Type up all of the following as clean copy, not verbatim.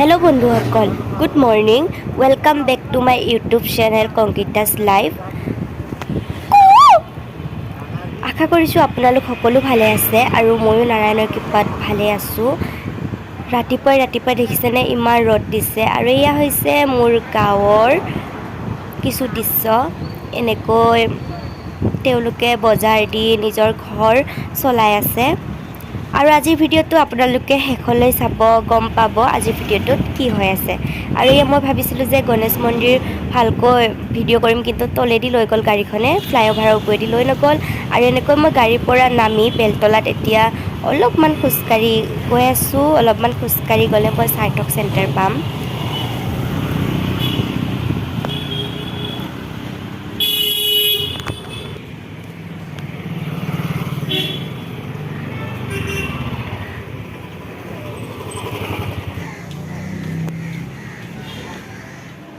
Hello' বন্ধুসকল, good morning. Welcome back to my YouTube channel কংকিতাছ live. আশা কৰিছোঁ আপোনালোক সকলো ভালে আছে আৰু ময়ো নাৰায়ণৰ কৃপাত ভালে আছোঁ। ৰাতিপুৱাই দেখিছেনে ইমান ৰ'দ দিছে আৰু এয়া হৈছে মোৰ গাঁৱৰ কিছু দৃশ্য। এনেকৈ তেওঁলোকে বজাৰ দি নিজৰ ঘৰ চলাই আছে। আৰু আজিৰ ভিডিঅ'টো আপোনালোকে শেষলৈ চাব, গম পাব আজিৰ ভিডিঅ'টোত কি হৈ আছে। আৰু এই মই ভাবিছিলোঁ যে গণেশ মন্দিৰ ভালকৈ ভিডিঅ' কৰিম, কিন্তু তলেদি লৈ গ'ল গাড়ীখনে, ফ্লাইঅভাৰৰ ওপৰেদি লৈ নগ'ল। আৰু এনেকৈ মই গাড়ীৰ পৰা নামি বেলতলাত এতিয়া অলপমান খোজকাঢ়ি গৈ আছোঁ। অলপমান খোজকাঢ়ি গ'লে মই সাৰ্থক চেণ্টাৰ পাম।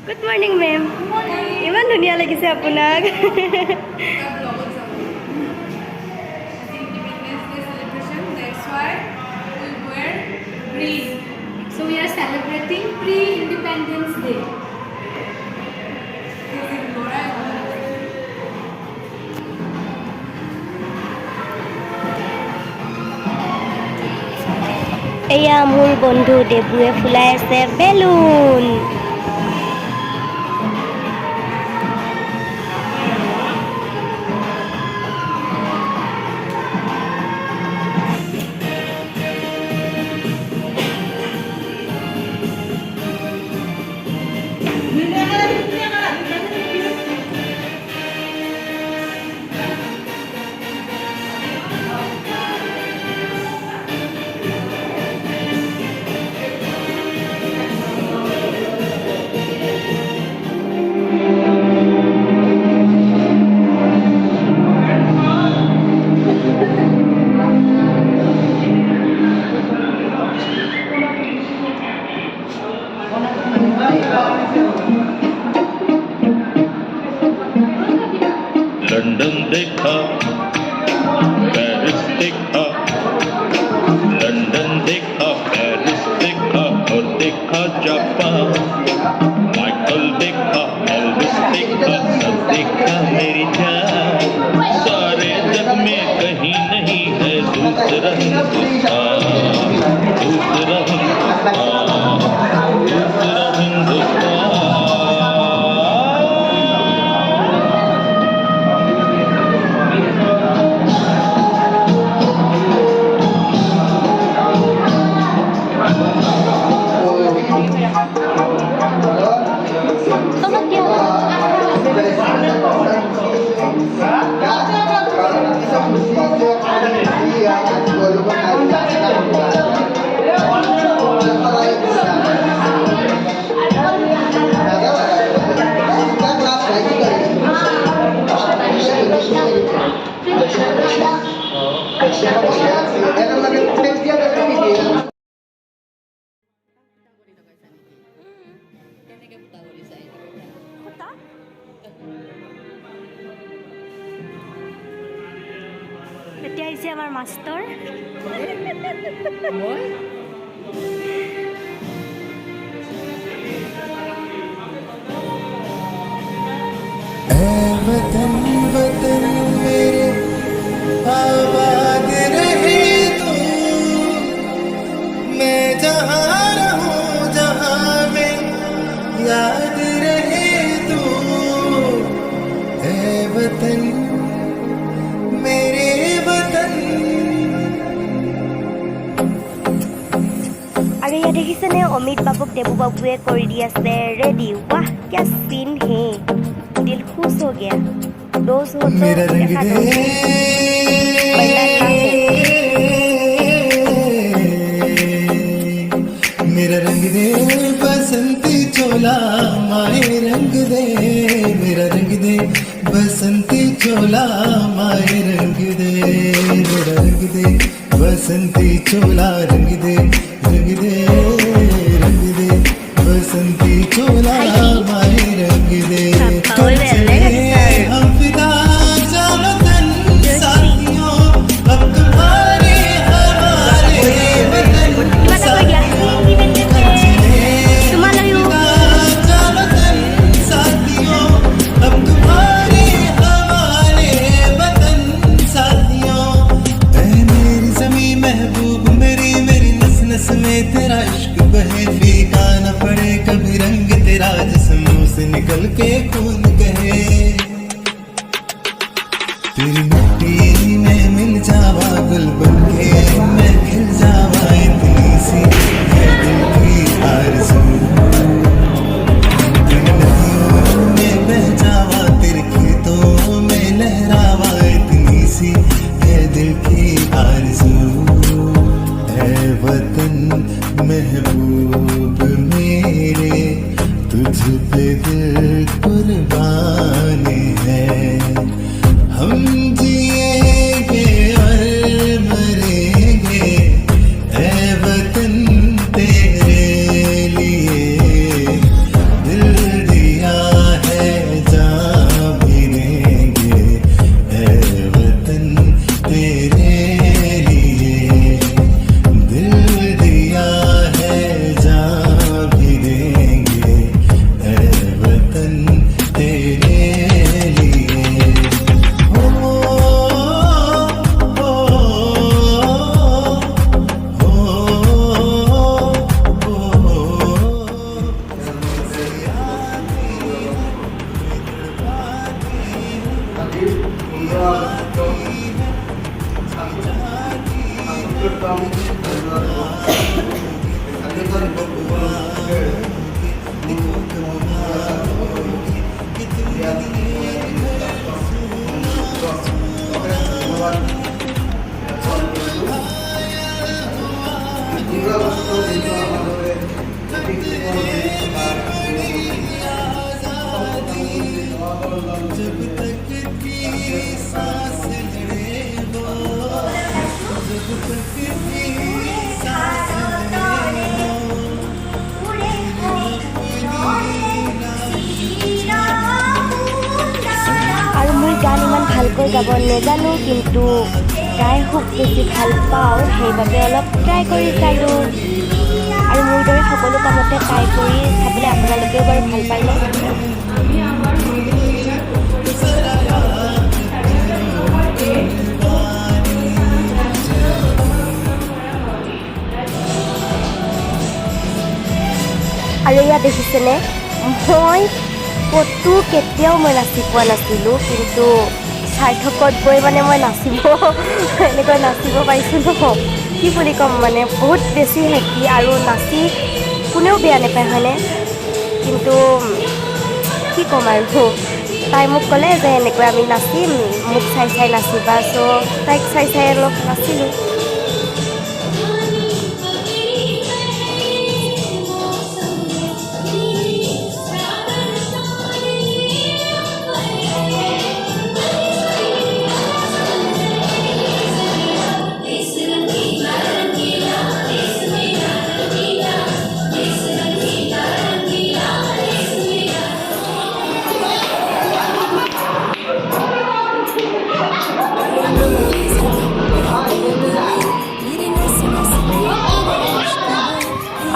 গুড মৰ্ণিং মেম। ইমান ধুনীয়া লাগিছে আপোনাক। So we are celebrating pre-Independence Day. এয়া মোৰ বন্ধু দেবুৱে ফুলাই আছে বেলুন। लंदन देखा, पेरिस देखा, लंदन देखा, पेरिस देखा और देखा जापान। माइकल देखा, एल्विस देखा, सब देखा मेरी जान। सारे जग में कहीं नहीं है दूसरा हिंदुस्तान, दूसरा हिंदुस्तान, दूसरा हिंदुस्तान। এতিয়া আহিছে আমাৰ মাষ্টৰ। वतन वतन मेरे आबाद रहे तू, मैं जहाँ रहूं जहाँ में याद रहे तू। ऐ वतन मेरे वतन। আৰু ইয়াত দেখিছেনে অমিত বাবুক দেবু বাবুৱে কৰি দি আছে ৰেডি। ৱাহ क्या सीन है, दिल खुश हो गया। रोज हो तो मेरा रंग देखा दे, दो, वरना ना हो। मेरा रंग दे बसंती चोला माए रंग दे। मेरा रंग दे बसंती चोला माए रंग दे। मेरा रंग दे बसंती चोला रंग दे, रंग दे, रंग दे बसंती चोला माए रंग दे। हम फिदा जानो तन साथियों, अब तुम्हारे हमारे वतन साथियों। में मिल जावा गुल बन के मैं खिल जावा इतनी सी है दिल की आरज़ू नदियों में बह जावा तिरखी तो में लहरावा इतनी सी है दिल की आरज़ू है वतन महबूब मेरे तुझ पे दिल कुर्बान है हम जिएंगे और मरेंगे ऐ वतन तेरे लिए दिल दिया है जान भी देंगे ऐ वतन तेरे लिए दिल दिया है जान भी देंगे ऐ वतन तेरे लिए हो हो जब तक की सांस लड़े वो जब तक की सांस लड़े আৰু মই গান ইমান ভালকৈ গাব নাজানো কিন্তু গাই খুব বেছি ভাল পাওঁ সেইবাবে অলপ ট্ৰাই কৰি চালোঁ আৰু মোৰ দৰে সকলো কামতে ট্ৰাই কৰি চাবলৈ আপোনালোকেও বাৰু ভাল পায়নে আৰু ইয়াত দেখিছেনে মই ক'তো কেতিয়াও মই নাচি পোৱা নাছিলোঁ কিন্তু সাৰ্থকত গৈ মানে মই নাচিব এনেকৈ নাচিব পাৰিছোঁ ন কি বুলি ক'ম মানে বহুত বেছি হেপী আৰু নাচি কোনেও বেয়া নাপায় হয়নে কিন্তু কি ক'ম আৰু তাই মোক ক'লে যে এনেকৈ আমি নাচিম মোক চাই চাই নাচিবা চ' তাইক চাই চাই অলপ নাচিলোঁ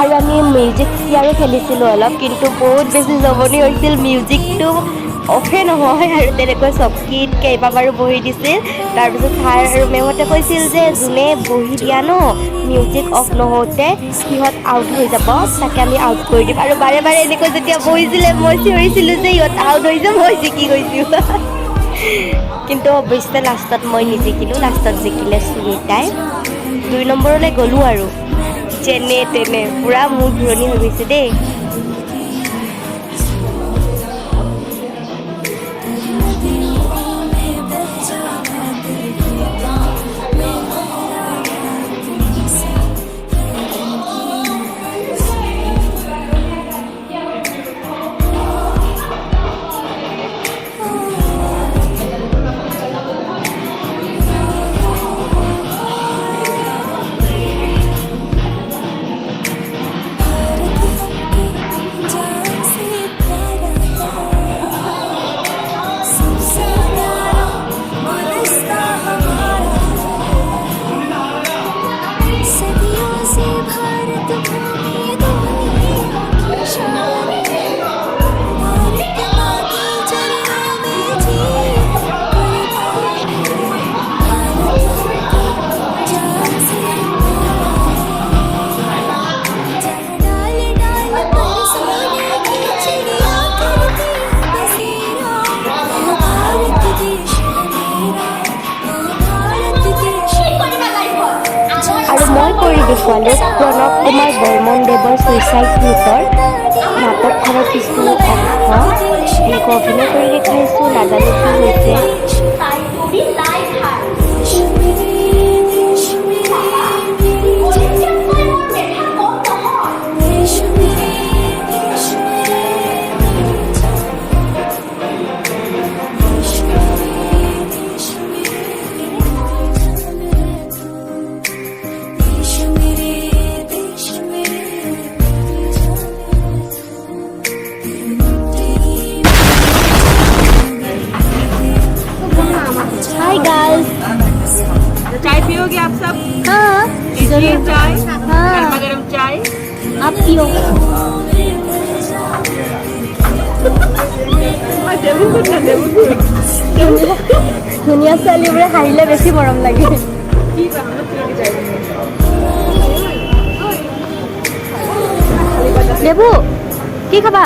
আৰু আমি মিউজিক চেয়াৰো খেলিছিলোঁ অলপ কিন্তু বহুত বেছি জমনি হৈছিল মিউজিকটো অফে নহয় আৰু তেনেকৈ চকীত কেইবাবাৰো বহি দিছিল তাৰপিছত ছাৰ আৰু মেমহঁতে কৈছিল যে যোনে বহি দিয়া ন মিউজিক অফ নহওঁতে সিহঁত আউট হৈ যাব তাকে আমি আউট কৰি দিম আৰু বাৰে বাৰে এনেকৈ যেতিয়া বহিছিলে মই চিঞৰিছিলোঁ যে সিহঁত আউট হৈ যাব মই জিকি গৈছোঁ কিন্তু অৱশ্যে লাষ্টত মই নিজিকিলোঁ লাষ্টত জিকিলে সুনীতাই 2 নম্বৰলৈ গ'লোঁ আৰু যেনে তেনে পূৰা মোৰ ঘূৰণি হৈ গৈছে দেই দেখুৱালোঁ প্ৰণৱ কুমাৰ বৰ্মনদেৱৰ ছুইচাইড নোটৰ নাটকখনৰ কিছু অংশ এনেকৈ অভিনয় কৰি দেখাইছোঁ নাজানো কি হৈছে हाय गर्ल्स चाय पियोगे आप सब? हाँ लीजिए चाय, हाँ गर्मा गर्म चाय। आप पियो ধুনীয়া ছোৱালীবোৰে হাঁহিলে বেছি মৰম লাগে দেবু কি খাবা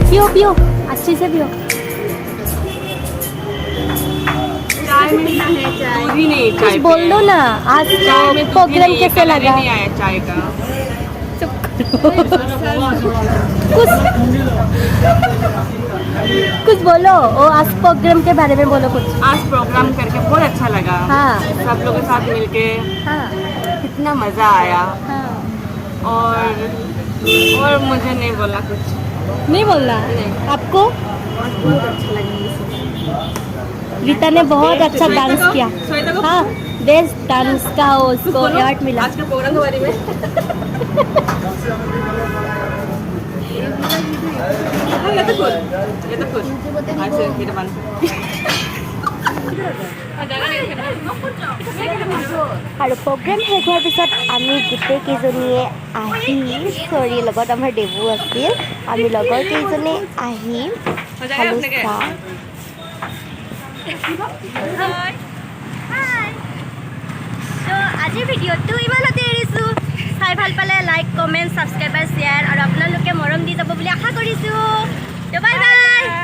पियो पियो अच्छे से पियो चाय में भी नहीं चाय कुछ बोल दो ना आज चाय में दूध भी प्रोग्राम नहीं, कैसे कलर ही लगा नहीं आया चाय का। कुछ कुछ बोलो ओ आज प्रोग्राम के बारे में बोलो कुछ आज प्रोग्राम करके बहुत अच्छा लगा। हाँ सब लोगों के साथ मिलके हाँ कितना मजा आया हाँ और मुझे नहीं बोला कुछ। नहीं बोलना नहीं। आपको बहुत अच्छा लगा रीता ने बहुत अच्छा डांस किया श्वेता को हाँ बेस्ट डांस का उसको अवार्ड मिला आज के प्रोग्राम के बारे में हाँ, ये तो खुद आज से फिर बंद আৰু প্ৰগ্ৰেম শেষ হোৱাৰ পিছত আমি গোটেইকেইজনীয়ে আহি চৰি লগত আমাৰ দেবু আছিল আমি লগৰ কেইজনে আহি খালোঁ চাহ তো আজিৰ ভিডিঅ'টো ইমানতে এৰিছোঁ চাই ভাল পালে লাইক কমেণ্ট ছাবস্ক্ৰাইবাৰ শ্বেয়াৰ আৰু আপোনালোকে মৰম দি যাব বুলি আশা কৰিছোঁ তো বাই বাই